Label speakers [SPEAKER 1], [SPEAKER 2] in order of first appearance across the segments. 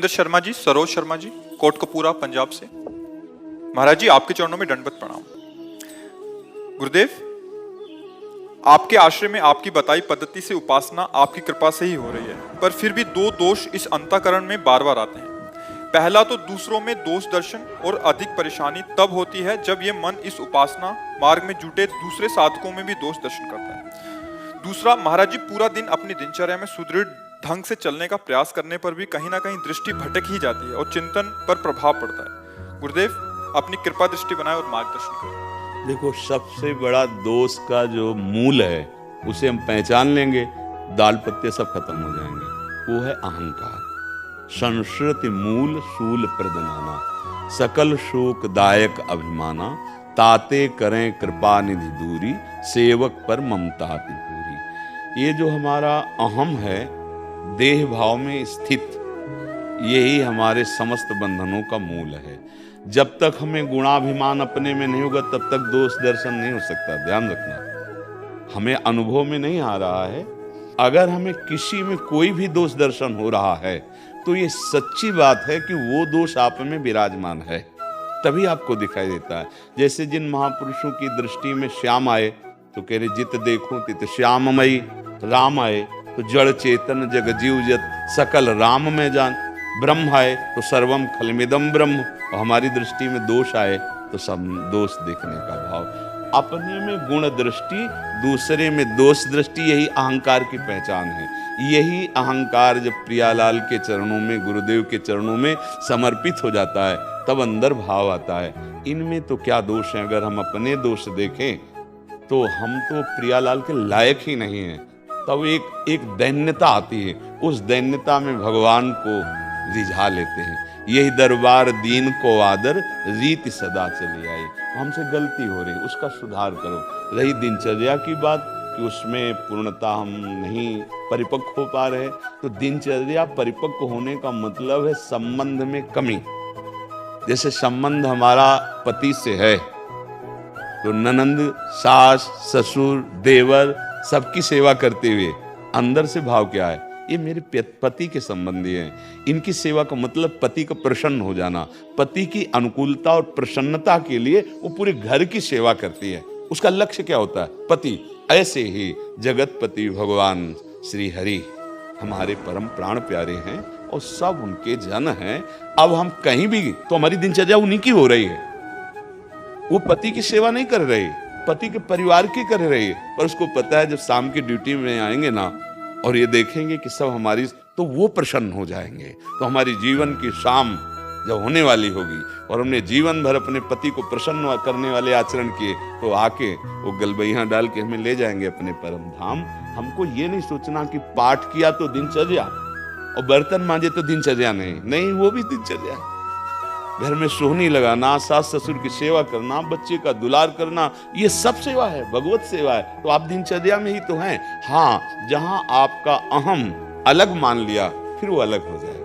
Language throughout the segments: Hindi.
[SPEAKER 1] सुरेंद्र शर्मा जी, सरोज शर्मा जी, कोटकपूरा पंजाब से। महाराज जी, आपके चरणों में दंडवत प्रणाम। गुरुदेव, आपके आश्रय में आपकी बताई पद्धति से उपासना आपकी कृपा से ही हो रही है, पर फिर भी दो दोष इस अंतःकरण में बार बार आते हैं। पहला तो दूसरों में दोष दर्शन और अधिक परेशानी तब होती है जब ये मन इस उपासना मार्ग में जुटे दूसरे साधकों में भी दोष दर्शन करता है। दूसरा, महाराज जी, पूरा दिन अपनी दिनचर्या में सुदृढ़ ढंग से चलने का प्रयास करने पर भी कहीं ना कहीं दृष्टि भटक ही जाती है और चिंतन पर प्रभाव पड़ता है। गुरुदेव, अपनी कृपा दृष्टि बनाए और मार्गदर्शन करें।
[SPEAKER 2] देखो, सबसे बड़ा दोष का जो मूल है उसे हम पहचान लेंगे, दाल पत्ते सब खत्म हो जाएंगे। वो है अहंकार। संस्कृति मूल शूल प्रदनाना, सकल शोक दायक अभिमाना, ताते करें कृपा निधि दूरी, सेवक पर ममता अति पूरी। ये जो हमारा अहम है, देह भाव में स्थित, यही हमारे समस्त बंधनों का मूल है। जब तक हमें गुणाभिमान अपने में नहीं होगा तब तक दोष दर्शन नहीं हो सकता। ध्यान रखना, हमें अनुभव में नहीं आ रहा है। अगर हमें किसी में कोई भी दोष दर्शन हो रहा है तो ये सच्ची बात है कि वो दोष आप में विराजमान है, तभी आपको दिखाई देता है। जैसे जिन महापुरुषों की दृष्टि में श्याम आए तो कह रहे, जित देखो तित श्याममयी। राम आए तो जड़ चेतन जग जीव जत सकल राम में जान। ब्रह्म आए तो सर्वम खलमिदम ब्रह्म। और हमारी दृष्टि में दोष आए तो सब दोष देखने का भाव। अपने में गुण दृष्टि, दूसरे में दोष दृष्टि, यही अहंकार की पहचान है। यही अहंकार जब प्रियालाल के चरणों में, गुरुदेव के चरणों में समर्पित हो जाता है तब अंदर भाव आता है, इनमें तो क्या दोष है। अगर हम अपने दोष देखें तो हम तो प्रियालाल के लायक ही नहीं हैं। तब एक दैन्यता आती है, उस दैन्यता में भगवान को रिझा लेते हैं। यही दरबार दीन को आदर, रीति सदा चली आई। हमसे गलती हो रही, उसका सुधार करो। रही दिनचर्या की बात कि उसमें पूर्णता हम नहीं परिपक्व हो पा रहे, तो दिनचर्या परिपक्व होने का मतलब है संबंध में कमी। जैसे संबंध हमारा पति से है तो ननंद, सास, ससुर, देवर सबकी सेवा करते हुए अंदर से भाव क्या है, ये मेरे पति के संबंधी हैं। इनकी सेवा का मतलब पति का प्रसन्न हो जाना। पति की अनुकूलता और प्रसन्नता के लिए वो पूरे घर की सेवा करती है। उसका लक्ष्य क्या होता है, पति। ऐसे ही जगतपति भगवान श्री हरि हमारे परम प्राण प्यारे हैं और सब उनके जन हैं। अब हम कहीं भी तो हमारी दिनचर्या उन्हीं की हो रही है। वो पति की सेवा नहीं कर रही, पति के परिवार की कर रही है। पर उसको पता है जब शाम की ड्यूटी में आएंगे ना और ये देखेंगे कि सब हमारी, तो वो प्रसन्न हो जाएंगे। तो हमारी जीवन की शाम जब होने वाली होगी और हमने जीवन भर अपने पति को प्रसन्न करने वाले आचरण किए, तो आके वो गलबैया डाल के हमें ले जाएंगे अपने परम धाम। हमको ये नहीं सोचना कि पाठ किया तो दिनचर्या और बर्तन मांजे तो दिनचर्या नहीं, वो भी दिनचर्या है। घर में सोहनी लगाना, सास ससुर की सेवा करना, बच्चे का दुलार करना, ये सब सेवा है, भगवत सेवा है। तो आप दिनचर्या में ही तो हैं। हाँ, जहां आपका अहम अलग मान लिया फिर वो अलग हो जाएगा।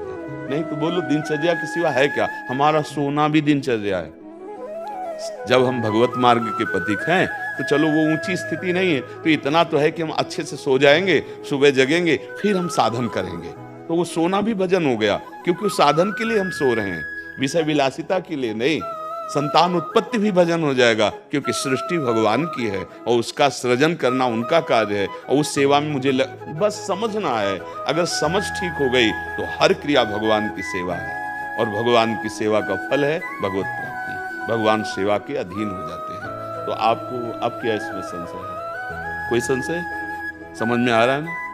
[SPEAKER 2] नहीं तो बोलो दिनचर्या की सिवा है क्या। हमारा सोना भी दिनचर्या है। जब हम भगवत मार्ग के पथिक हैं तो चलो वो ऊंची स्थिति नहीं है, तो इतना तो है कि हम अच्छे से सो जाएंगे, सुबह जगेंगे, फिर हम साधन करेंगे। तो वो सोना भी भजन हो गया, क्योंकि उस साधन के लिए हम सो रहे हैं, विषय विलासिता के लिए नहीं। संतान उत्पत्ति भी भजन हो जाएगा, क्योंकि सृष्टि भगवान की है और उसका सृजन करना उनका कार्य है। और उस सेवा में मुझे बस समझना है। अगर समझ ठीक हो गई तो हर क्रिया भगवान की सेवा है, और भगवान की सेवा का फल है भगवत प्राप्ति। भगवान सेवा के अधीन हो जाते हैं। तो आपको अब क्या इसमें संशय है? कोई संशय समझ में आ रहा है ना?